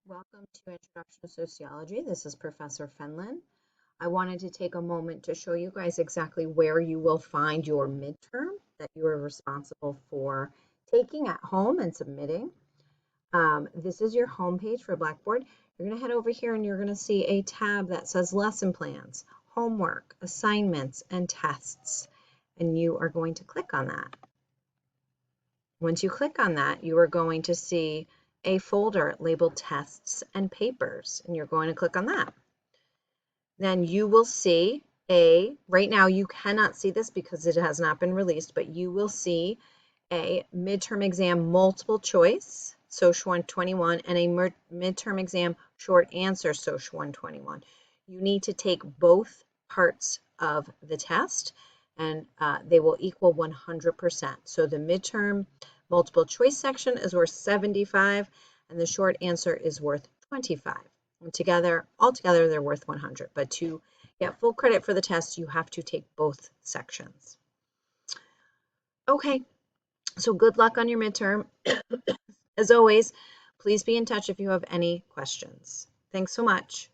Welcome to Introduction to Sociology. This is Professor Fenlon. I wanted to take a moment to show you guys exactly where you will find your midterm that you are responsible for taking at home and submitting. This is your home page for Blackboard. You're going to head over here and you're going to see a tab that says Lesson Plans, Homework, Assignments, and Tests. And you are going to click on that. Once you click on that, you are going to see a folder labeled Tests and Papers, and you're going to click on that. Then you will see right now you cannot see this because it has not been released, but you will see a midterm exam multiple choice, Social 121, and a midterm exam short answer, Social 121. You need to take both parts of the test, and they will equal 100%. So the midterm multiple choice section is worth 75, and the short answer is worth 25. And altogether, they're worth 100. But to get full credit for the test, you have to take both sections. Okay, so good luck on your midterm. As always, please be in touch if you have any questions. Thanks so much.